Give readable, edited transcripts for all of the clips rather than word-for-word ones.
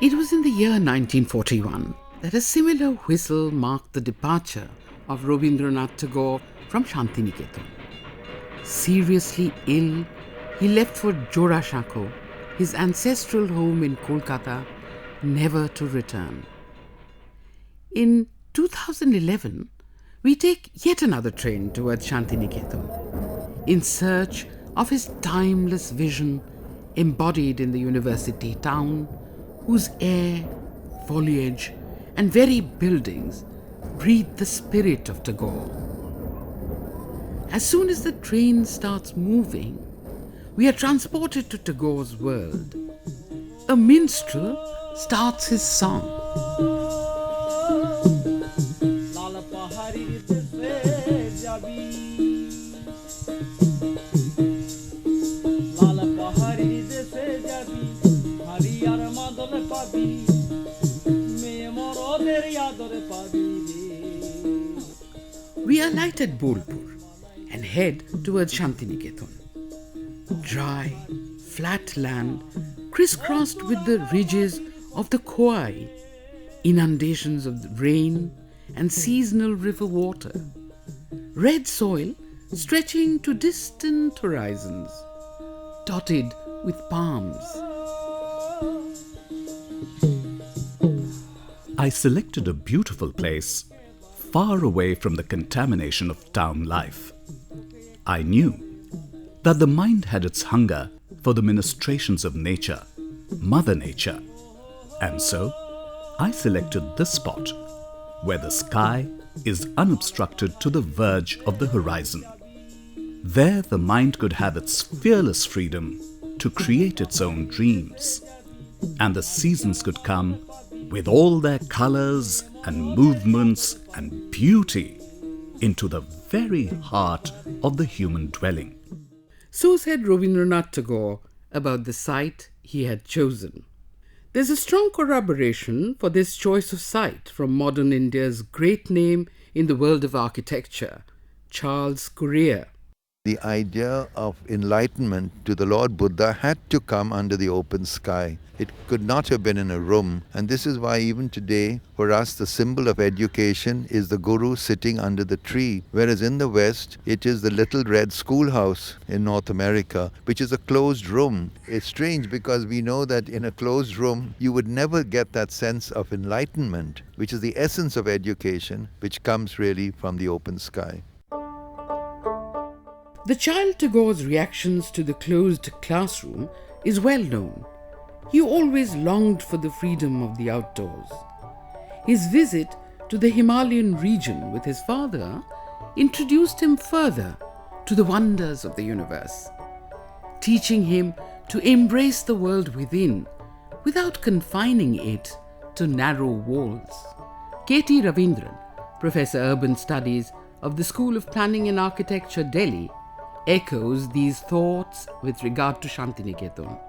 It was in the year 1941 that a similar whistle marked the departure of Rabindranath Tagore from Shantiniketan. Seriously ill, he left for Jorashako, his ancestral home in Kolkata, never to return. In 2011, we take yet another train towards Shantiniketan in search of his timeless vision embodied in the university town, whose air, foliage, and very buildings breathe the spirit of Tagore. As soon as the train starts moving, we are transported to Tagore's world. A minstrel starts his song. We alight at Bolpur and head towards Shantiniketan. Dry, flat land crisscrossed with the ridges of the Khowai, inundations of the rain and seasonal river water, red soil stretching to distant horizons, dotted with palms. I selected a beautiful place, far away from the contamination of town life. I knew that the mind had its hunger for the ministrations of nature, Mother Nature. And so, I selected this spot, where the sky is unobstructed to the verge of the horizon. There the mind could have its fearless freedom to create its own dreams, and the seasons could come with all their colors and movements and beauty into the very heart of the human dwelling. So said Rabindranath Tagore about the site he had chosen. There's a strong corroboration for this choice of site from modern India's great name in the world of architecture, Charles Correa. The idea of enlightenment to the Lord Buddha had to come under the open sky. It could not have been in a room, and this is why even today, for us, the symbol of education is the guru sitting under the tree, whereas in the West, it is the little red schoolhouse in North America, which is a closed room. It's strange because we know that in a closed room, you would never get that sense of enlightenment, which is the essence of education, which comes really from the open sky. The child Tagore's reactions to the closed classroom is well known. He always longed for the freedom of the outdoors. His visit to the Himalayan region with his father introduced him further to the wonders of the universe, teaching him to embrace the world within without confining it to narrow walls. K.T. Ravindran, Professor Urban Studies of the School of Planning and Architecture, Delhi, echoes these thoughts with regard to Shantiniketan.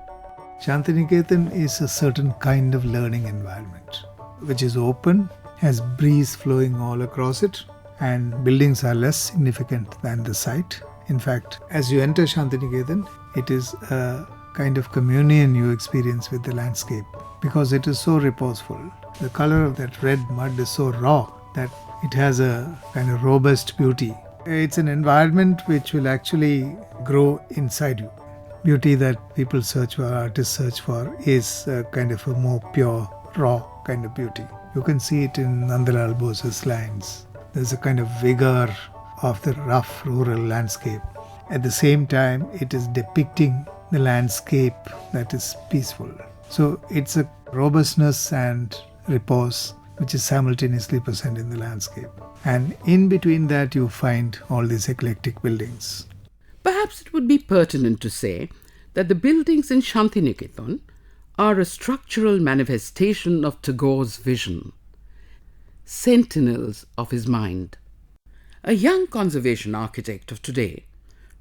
Shantiniketan is a certain kind of learning environment, which is open, has breeze flowing all across it, and buildings are less significant than the site. In fact, as you enter Shantiniketan, it is a kind of communion you experience with the landscape because it is so reposeful. The color of that red mud is so raw that it has a kind of robust beauty. It's an environment which will actually grow inside you. Beauty that people search for, artists search for, is a kind of a more pure, raw kind of beauty. You can see it in Nandalal Bose's lines. There's a kind of vigor of the rough rural landscape. At the same time, it is depicting the landscape that is peaceful. So it's a robustness and repose which is simultaneously present in the landscape. And in between that, you find all these eclectic buildings. Perhaps it would be pertinent to say that the buildings in Shantiniketan are a structural manifestation of Tagore's vision, sentinels of his mind. A young conservation architect of today,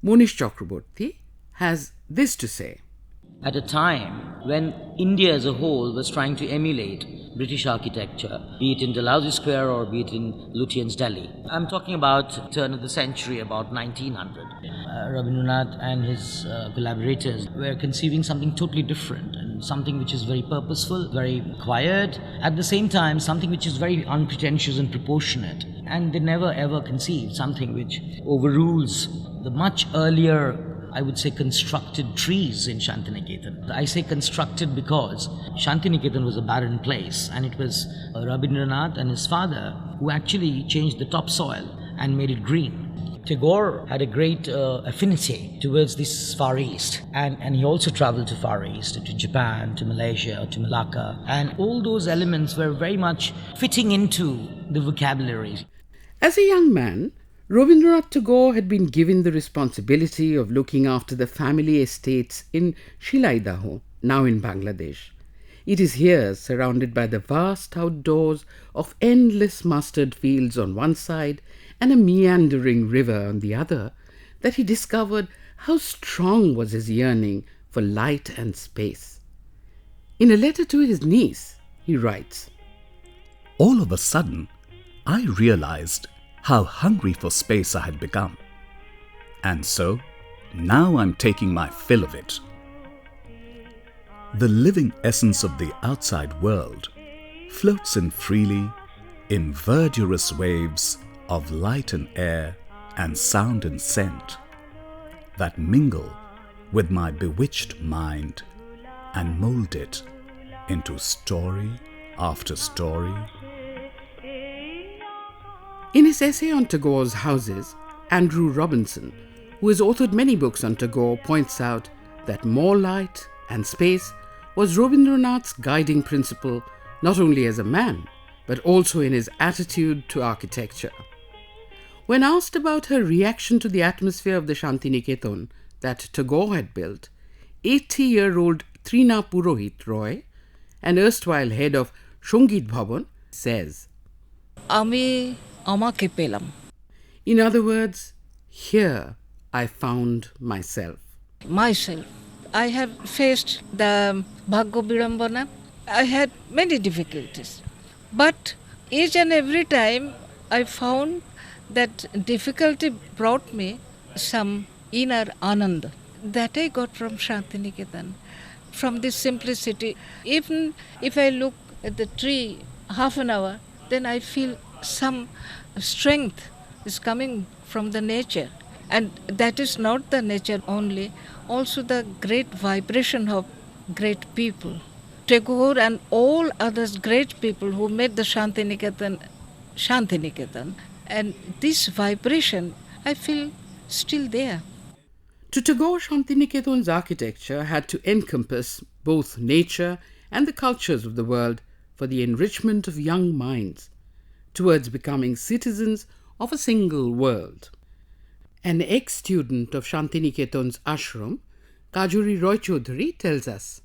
Monish Chakraborty, has this to say. At a time when India as a whole was trying to emulate British architecture, be it in Dalhousie Square or be it in Lutyens' Delhi. I'm talking about turn of the century, about 1900. Rabindranath and his collaborators were conceiving something totally different and something which is very purposeful, very quiet, at the same time something which is very unpretentious and proportionate. And they never ever conceived something which overrules the much earlier, I would say, constructed trees in Shantiniketan. I say constructed because Shantiniketan was a barren place, and it was Rabindranath and his father who actually changed the topsoil and made it green. Tagore had a great affinity towards this Far East, and he also traveled to Far East, to Japan, to Malaysia, to Malacca, and all those elements were very much fitting into the vocabulary. As a young man, Rabindranath Tagore had been given the responsibility of looking after the family estates in Shilaidaho, now in Bangladesh. It is here, surrounded by the vast outdoors of endless mustard fields on one side and a meandering river on the other, that he discovered how strong was his yearning for light and space. In a letter to his niece, he writes, All of a sudden, I realized how hungry for space I had become. And so, now I'm taking my fill of it. The living essence of the outside world floats in freely in verdurous waves of light and air and sound and scent that mingle with my bewitched mind and mold it into story after story. In his essay on Tagore's houses, Andrew Robinson, who has authored many books on Tagore, points out that more light and space was Rabindranath's guiding principle, not only as a man, but also in his attitude to architecture. When asked about her reaction to the atmosphere of the Shantiniketan that Tagore had built, 80-year-old Trina Purohit Roy, an erstwhile head of Songit Bhavan, says, Ami amake pelam. In other words, here I found myself. Myself. I have faced the Bhagya Vidambana. I had many difficulties. But each and every time I found that difficulty brought me some inner ananda that I got from Shantiniketan, from this simplicity. Even if I look at the tree half an hour, then I feel some strength is coming from the nature. And that is not the nature only, also the great vibration of great people. Tagore and all others great people who made the Shantiniketan. And this vibration, I feel still there. To Tagore, Shantiniketan's architecture had to encompass both nature and the cultures of the world for the enrichment of young minds towards becoming citizens of a single world. An ex-student of Shantiniketan's ashram, Kajuri Roy Chaudhary, tells us,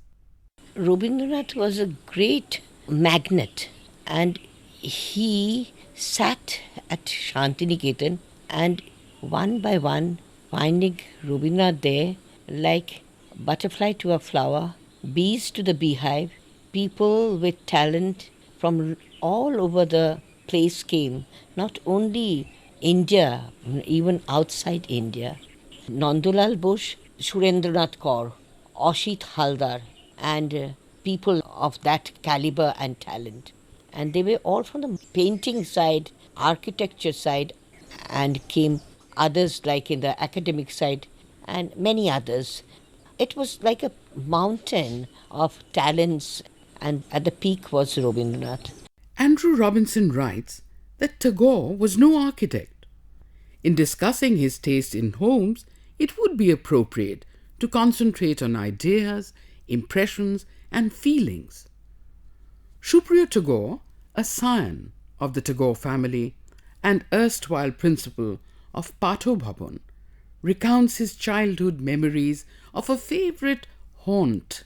Rabindranath was a great magnet, and he sat at Shantiniketan, and one by one, finding Rabindranath there, like butterfly to a flower, bees to the beehive, people with talent from all over the place came, not only India, even outside India. Nandulal Bush, Surendranath Kaur, Ashit Haldar, and people of that caliber and talent. And they were all from the painting side, architecture side, and came others like in the academic side, and many others. It was like a mountain of talents, and at the peak was Rabindranath. Andrew Robinson writes that Tagore was no architect. In discussing his taste in homes, it would be appropriate to concentrate on ideas, impressions, and feelings. Supriya Tagore, a scion of the Tagore family and erstwhile principal of Patho Bhavan, recounts his childhood memories of a favourite haunt,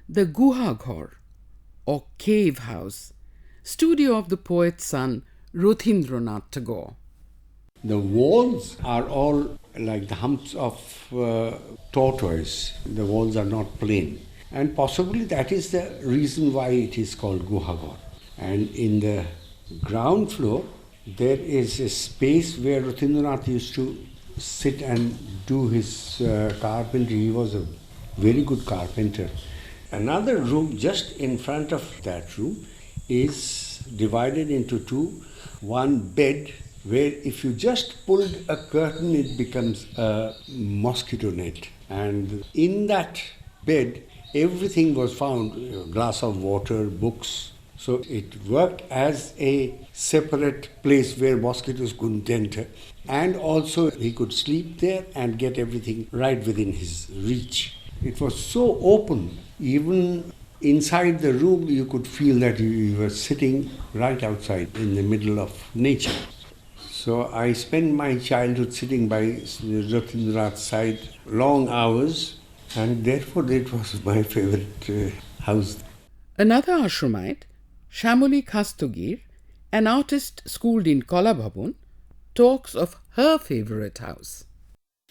the Guha Ghar, or cave house, studio of the poet's son Rabindranath Tagore. The walls are all like the humps of tortoise. The walls are not plain. And possibly that is the reason why it is called Guha Ghar. And in the ground floor, there is a space where Rabindranath used to sit and do his carpentry. He was a very good carpenter. Another room just in front of that room is divided into two. One bed where if you just pulled a curtain, it becomes a mosquito net. And in that bed, everything was found, a glass of water, books. So it worked as a separate place where mosquitoes couldn't enter. And also he could sleep there and get everything right within his reach. It was so open, even inside the room you could feel that you were sitting right outside in the middle of nature. So I spent my childhood sitting by Rabindranath's side long hours, and therefore it was my favorite house. Another ashramite, Shamoli Khastogir, an artist schooled in Kolabhabon, talks of her favorite house.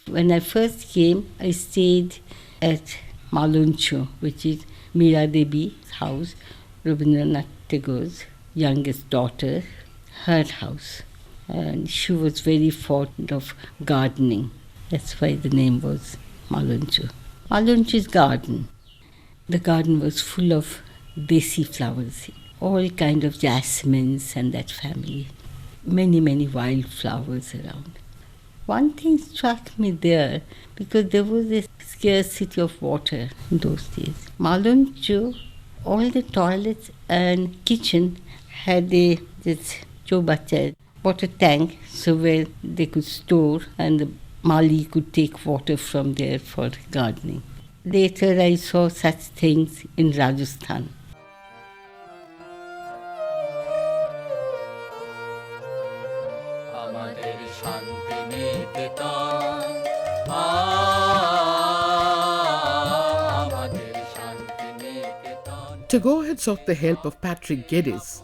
When I first came, I stayed at Maluncho, which is Meera Devi's house, Rabindranath Tagore's youngest daughter, her house. And she was very fond of gardening. That's why the name was Maluncho. Maluncho's garden. The garden was full of desi flowers, all kind of jasmines and that family. Many, many wild flowers around. One thing struck me there, because there was a scarcity of water in those days. Maluncho, all the toilets and kitchen had this chobacha, water tank, so where they could store and the Mali could take water from there for gardening. Later I saw such things in Rajasthan. Tagore had sought the help of Patrick Geddes,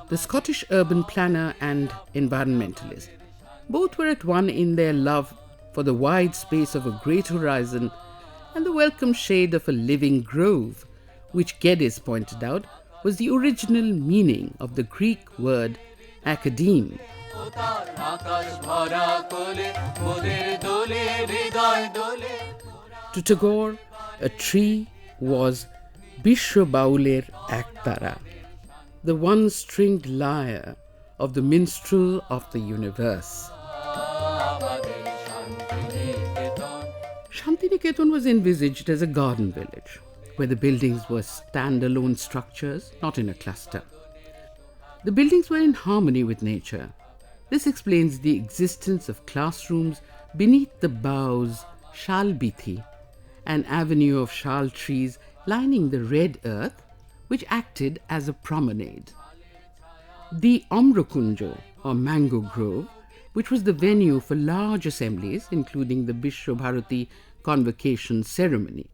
the Scottish urban planner and environmentalist. Both were at one in their love for the wide space of a great horizon and the welcome shade of a living grove, which Geddes pointed out was the original meaning of the Greek word academe. To Tagore, a tree was Bishwa Bauler Aktara, the one-stringed lyre of the minstrel of the universe. Shantiniketan was envisaged as a garden village, where the buildings were standalone structures, not in a cluster. The buildings were in harmony with nature. This explains the existence of classrooms beneath the boughs Shalbithi, an avenue of shal trees lining the red earth, which acted as a promenade. The Amrakunjo, or mango grove, which was the venue for large assemblies, including the Bishwa Bharati convocation ceremony.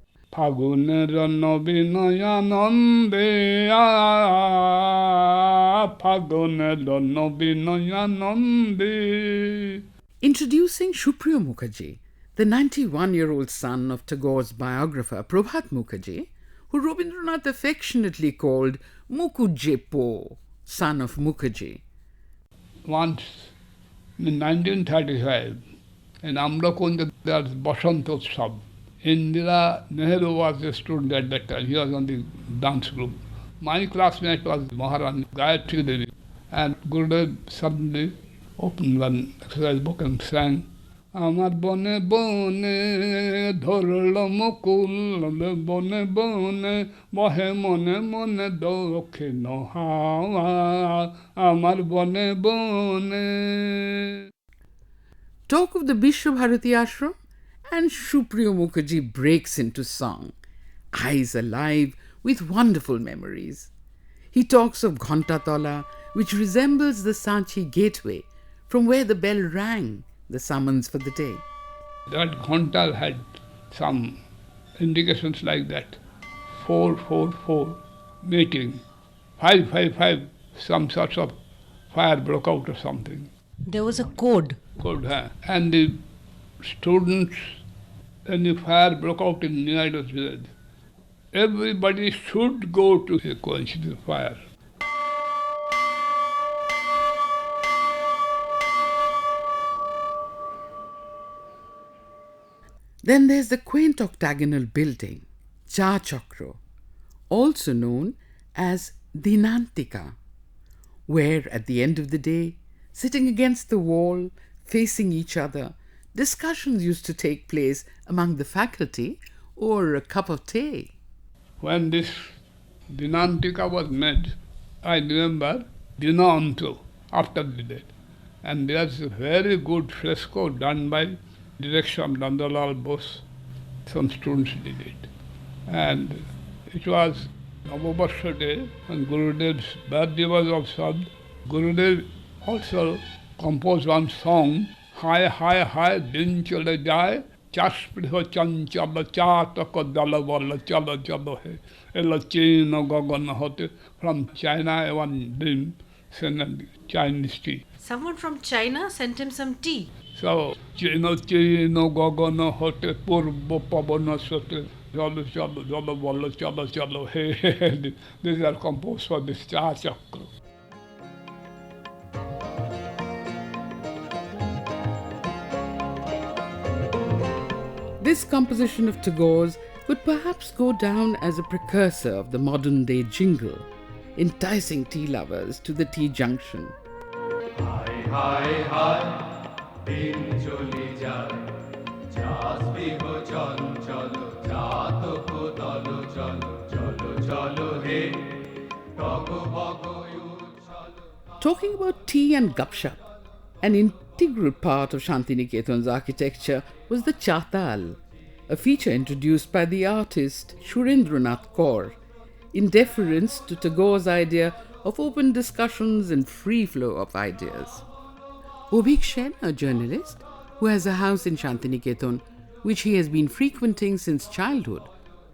Introducing Supriyo Mukherjee, the 91-year-old son of Tagore's biographer Prabhat Mukherjee, who Rabindranath affectionately called Mukujjepo, son of Mukherjee. Once, in 1935, in Amrakunja, there was Basudha. Indira Nehru was a student at that time. He was on the dance group. My classmate was Maharani Gayatri Devi. And Gurudev suddenly opened one exercise book and sang, Amar bone bone dhorlo mukul bone bone bohe mone mone dokhe no hawa amar bone bone. Talk of the Bishwa Bharati ashram and Supriyo Mukherjee breaks into song, eyes alive with wonderful memories. He talks of Ghantatala, which resembles the Sanchi gateway, from where the bell rang, the summons for the day. That Ghanta had some indications like that. 444 mating. 555, some sorts of fire broke out or something. There was a code. And the students, when the fire broke out in United Village, everybody should go to the coincident fire. Then there's the quaint octagonal building, Cha Chakro, also known as Dinantika, where at the end of the day, sitting against the wall, facing each other, discussions used to take place among the faculty over a cup of tea. When this Dinantika was made, I remember Dinanto after the date. And there's a very good fresco done by direction of Nandalal Bose. Some students did it. And it was Navabarsha Day, when Gurudev's birthday was observed. Gurudev also composed one song, Hai Hai Hai Din Chale Jaye, Chaspriho Chanchala Chataka Dalavala Chala Chala He, Ella Chino Gogana Hote, from China, one dream, sent Chinese tea. Someone from China sent him some tea. So, Chino Gogana Hote, Purbo Pabona Sote, Jalo Chalo, Jalo Walla Chala Chala He. These are composed for this Cha Chakra. This composition of Tagore's could perhaps go down as a precursor of the modern-day jingle, enticing tea lovers to the tea junction. Hi, hi, hi, din choli jay, jas biho chanchalo, jato ko dalo chalo, chalo chalo he, togo bogo uchalo. Talking about tea and gupshup, an integral part of Shantiniketan's architecture was the chatal, a feature introduced by the artist Rabindranath Tagore in deference to Tagore's idea of open discussions and free flow of ideas. Obik Sen, a journalist who has a house in Shantiniketan, which he has been frequenting since childhood,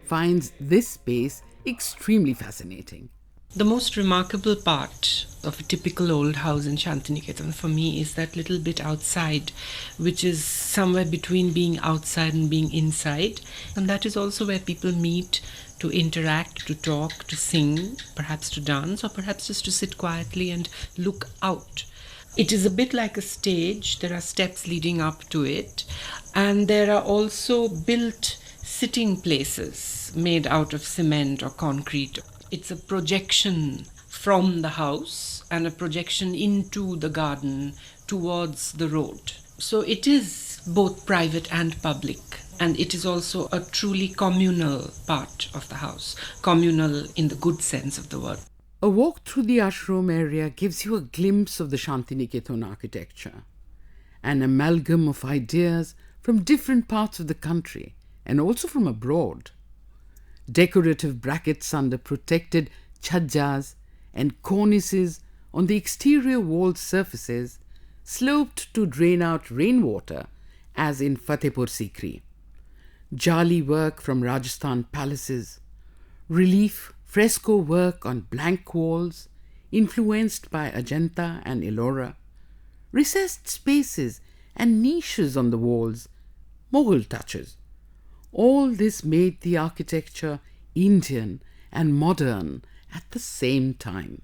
finds this space extremely fascinating. The most remarkable part of a typical old house in Shantiniketan for me is that little bit outside, which is somewhere between being outside and being inside. And that is also where people meet to interact, to talk, to sing, perhaps to dance, or perhaps just to sit quietly and look out. It is a bit like a stage. There are steps leading up to it. And there are also built sitting places made out of cement or concrete. It's a projection from the house and a projection into the garden towards the road. So it is both private and public, and it is also a truly communal part of the house, communal in the good sense of the word. A walk through the ashram area gives you a glimpse of the Shantiniketan architecture, an amalgam of ideas from different parts of the country and also from abroad. Decorative brackets under protected chhajjas and cornices on the exterior wall surfaces sloped to drain out rainwater, as in Fatehpur Sikri. Jali work from Rajasthan palaces, relief fresco work on blank walls influenced by Ajanta and Ellora, recessed spaces and niches on the walls, Mughal touches. All this made the architecture Indian and modern at the same time.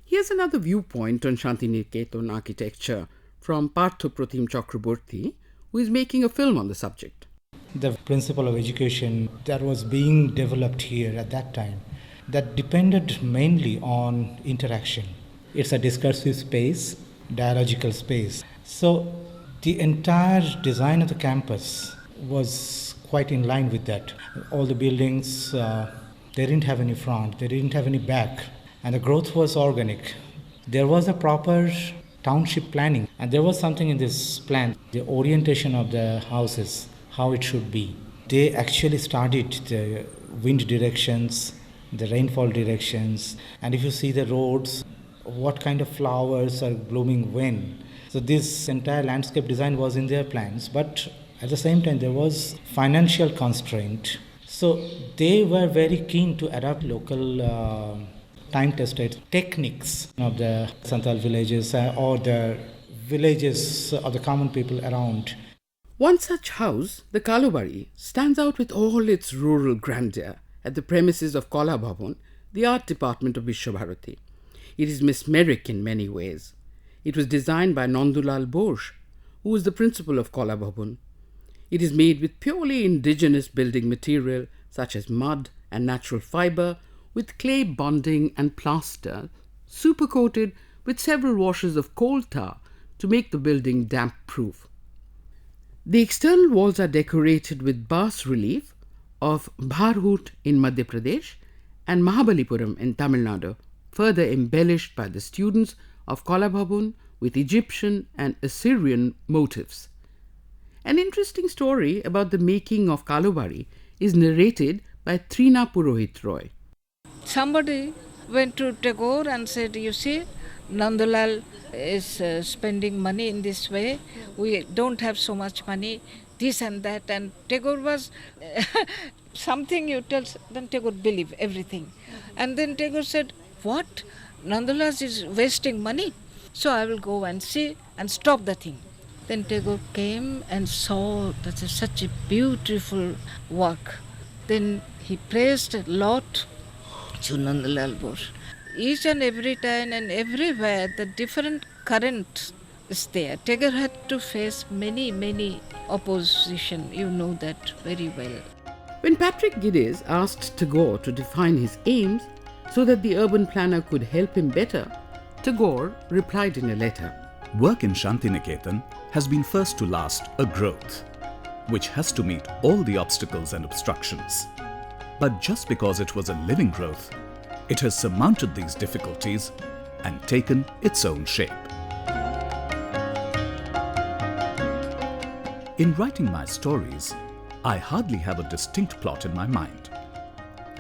Here's another viewpoint on Shantiniketan architecture from Partho Pratim Chakraborty, who is making a film on the subject. The principle of education that was being developed here at that time, that depended mainly on interaction. It's a discursive space, dialogical space. So the entire design of the campus was quite in line with that. All the buildings, they didn't have any front, they didn't have any back, and the growth was organic. There was a proper township planning, and there was something in this plan, the orientation of the houses, how it should be. They actually studied the wind directions, the rainfall directions, and if you see the roads, what kind of flowers are blooming when. So this entire landscape design was in their plans, but at the same time there was financial constraint. So they were very keen to adopt local time-tested techniques of the Santal villages or the villages of the common people around. One such house, the Kalobari, stands out with all its rural grandeur at the premises of Kala Bhavan, the art department of Vishwabharati. It is mesmeric in many ways. It was designed by Nandulal Bose, who was the principal of Kala Bhavan. It is made with purely indigenous building material such as mud and natural fibre, with clay bonding and plaster, supercoated with several washes of coal tar to make the building damp-proof. The external walls are decorated with bas-relief of Bharhut in Madhya Pradesh and Mahabalipuram in Tamil Nadu, further embellished by the students of Kolabhabun with Egyptian and Assyrian motifs. An interesting story about the making of Kalubari is narrated by Trina Purohit Roy. Somebody went to Tagore and said, you see, Nandalal is spending money in this way. We don't have so much money, this and that. And Tagore was something you tell, then Tagore believe everything. And then Tagore said, what? Nandalal is wasting money. So I will go and see and stop the thing. Then Tagore came and saw that is such a beautiful work. Then he praised a lot to Nandalal Bose. Each and every time and everywhere the different current is there. Tagore had to face many opposition. You know that very well. When Patrick Geddes asked Tagore to define his aims so that the urban planner could help him better, Tagore replied in a letter. Work in Shantiniketan has been first to last a growth, which has to meet all the obstacles and obstructions. But just because it was a living growth, it has surmounted these difficulties and taken its own shape. In writing my stories, I hardly have a distinct plot in my mind.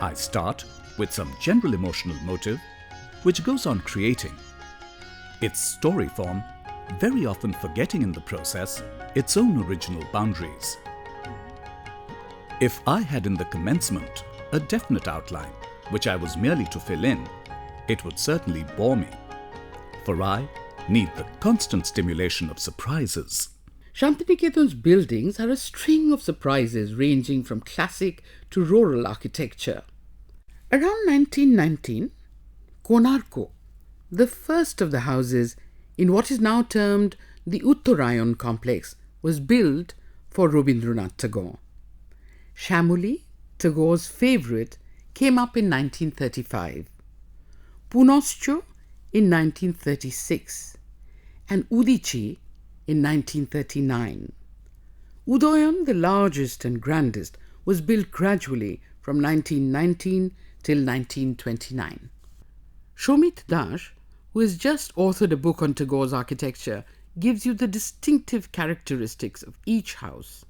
I start with some general emotional motive, which goes on creating its story form, very often forgetting in the process its own original boundaries. If I had in the commencement a definite outline, which I was merely to fill in, it would certainly bore me, for I need the constant stimulation of surprises. Shantiniketan's buildings are a string of surprises ranging from classic to rural architecture. Around 1919, Konarko, the first of the houses in what is now termed the Uttarayan complex, was built for Rabindranath Tagore. Shamoli, Tagore's favourite, came up in 1935, Punoscho in 1936 and Udichi in 1939. Udayan, the largest and grandest, was built gradually from 1919 till 1929. Shomit Dash, who has just authored a book on Tagore's architecture, gives you the distinctive characteristics of each house.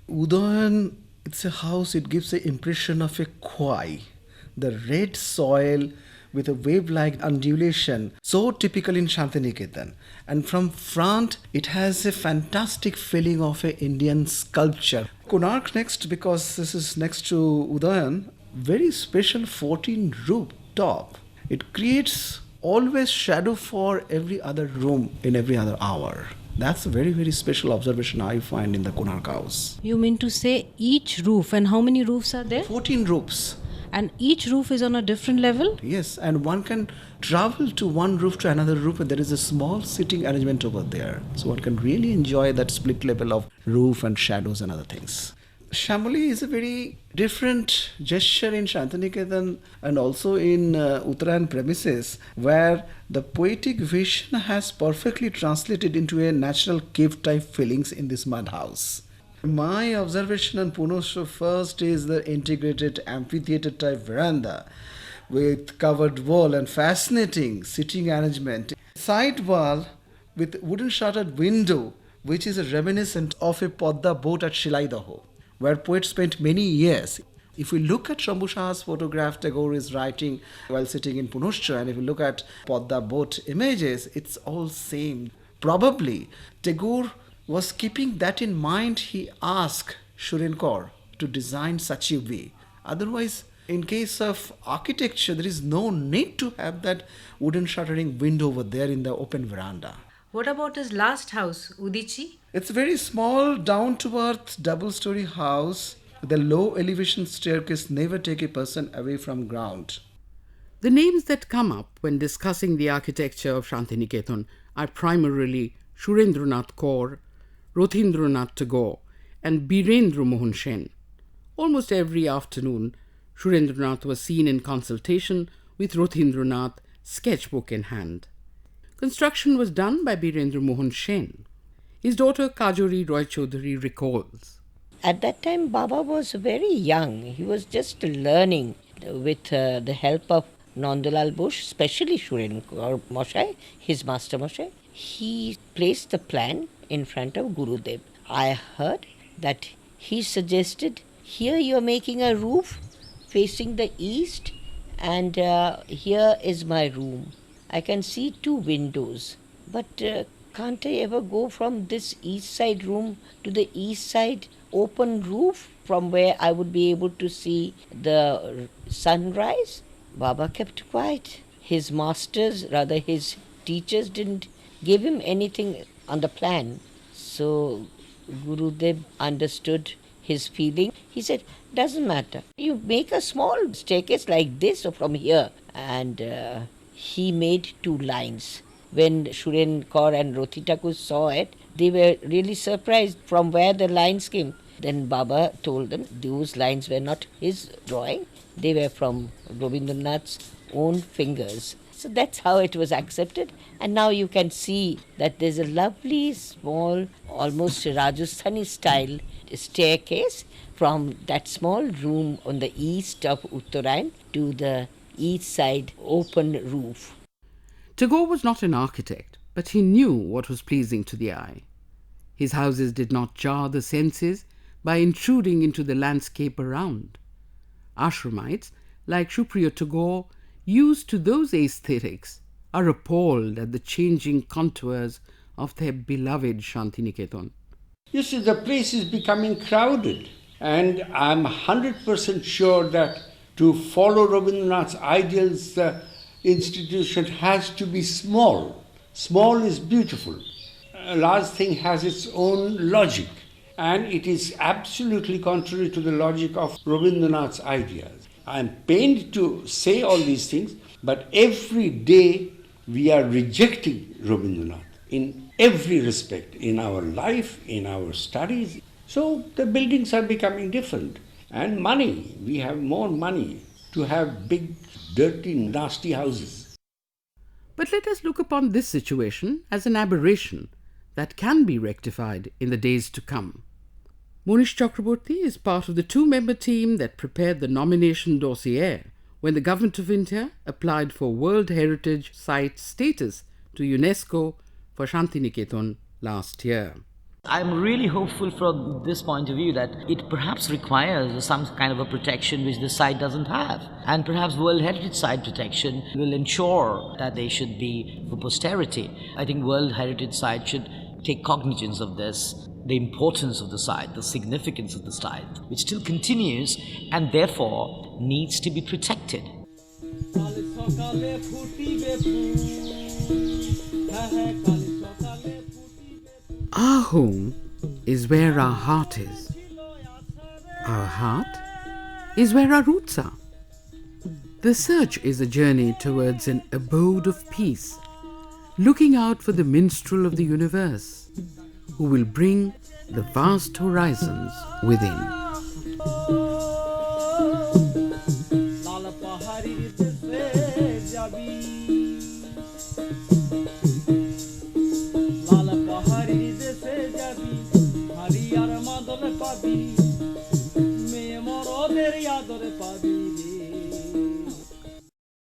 Udayan, it's a house, it gives the impression of a quay. The red soil with a wave-like undulation, so typical in Shantiniketan. And from front, it has a fantastic feeling of an Indian sculpture. Konark next, because this is next to Udayan, very special 14 roof top. It creates always shadow for every other room in every other hour. That's a very special observation I find in the Konark house. You mean to say each roof, and how many roofs are there? 14 roofs. And each roof is on a different level? Yes, and one can travel to one roof to another roof, and there is a small sitting arrangement over there. So one can really enjoy that split level of roof and shadows and other things. Shamoli is a very different gesture in Shantiniketan and also in Uttarayan premises, where the poetic vision has perfectly translated into a natural cave-type feelings in this mud house. My observation on Punosho first is the integrated amphitheatre-type veranda with covered wall and fascinating sitting arrangement. Side wall with wooden shuttered window, which is a reminiscent of a Podda boat at Shilaidaho, where poets spent many years. If we look at Shambhu Shah's photograph Tagore is writing while sitting in Punosho, and if you look at Podda boat images, it's all same. Probably Tagore was keeping that in mind. He asked Shurenkor to design such a way. Otherwise, in case of architecture, there is no need to have that wooden shuttering window over there in the open veranda. What about his last house, Udichi? It's a very small, down-to-earth, double-story house. The low elevation staircase never take a person away from ground. The names that come up when discussing the architecture of Shantiniketan are primarily Surendranath Kaur, Rabindranath Tagore and Birendra Mohan Sen. Almost every afternoon, Surendranath was seen in consultation with Rothindranath, sketchbook in hand. Construction was done by Birendra Mohan Sen. His daughter Kajori Roy Chaudhary recalls. At that time, Baba was very young. He was just learning with the help of Nandalal Bush, especially Shuren Moshai, his master Moshai. He placed the plan in front of Gurudev. I heard that he suggested, here you are making a roof facing the east, and here is my room. I can see 2 windows, but can't I ever go from this east side room to the east side open roof from where I would be able to see the sunrise? Baba kept quiet. His masters, rather his teachers, didn't give him anything on the plan. So Gurudev understood his feeling. He said, doesn't matter. You make a small staircase like this or from here. And he made 2 lines. When Shuren Kaur and Roti Thakur saw it, they were really surprised from where the lines came. Then Baba told them those lines were not his drawing. They were from Rabindranath's own fingers. So that's how it was accepted. And now you can see that there's a lovely, small, almost Rajasthani style staircase from that small room on the east of Uttarayan to the east side open roof. Tagore was not an architect, but he knew what was pleasing to the eye. His houses did not jar the senses by intruding into the landscape around. Ashramites, like Supriya Tagore, used to those aesthetics, are appalled at the changing contours of their beloved Shantiniketan. You see, the place is becoming crowded, and I'm 100% sure that to follow Rabindranath's ideals, the institution has to be small. Small is beautiful. A large thing has its own logic, and it is absolutely contrary to the logic of Rabindranath's ideas. I'm pained to say all these things, but every day we are rejecting Rabindranath in every respect, in our life, in our studies. So the buildings are becoming different. And money, we have more money to have big, dirty, nasty houses. But let us look upon this situation as an aberration that can be rectified in the days to come. Monish Chakraborty is part of the 2-member team that prepared the nomination dossier when the Government of India applied for World Heritage Site status to UNESCO for Shantiniketan last year. I'm really hopeful from this point of view that it perhaps requires some kind of a protection which the site doesn't have. And perhaps World Heritage Site protection will ensure that they should be for posterity. I think World Heritage Site should take cognizance of this, the importance of the site, the significance of the site, which still continues and therefore needs to be protected. Our home is where our heart is. Our heart is where our roots are. The search is a journey towards an abode of peace, looking out for the minstrel of the universe, who will bring the vast horizons within. me moro der yador pabi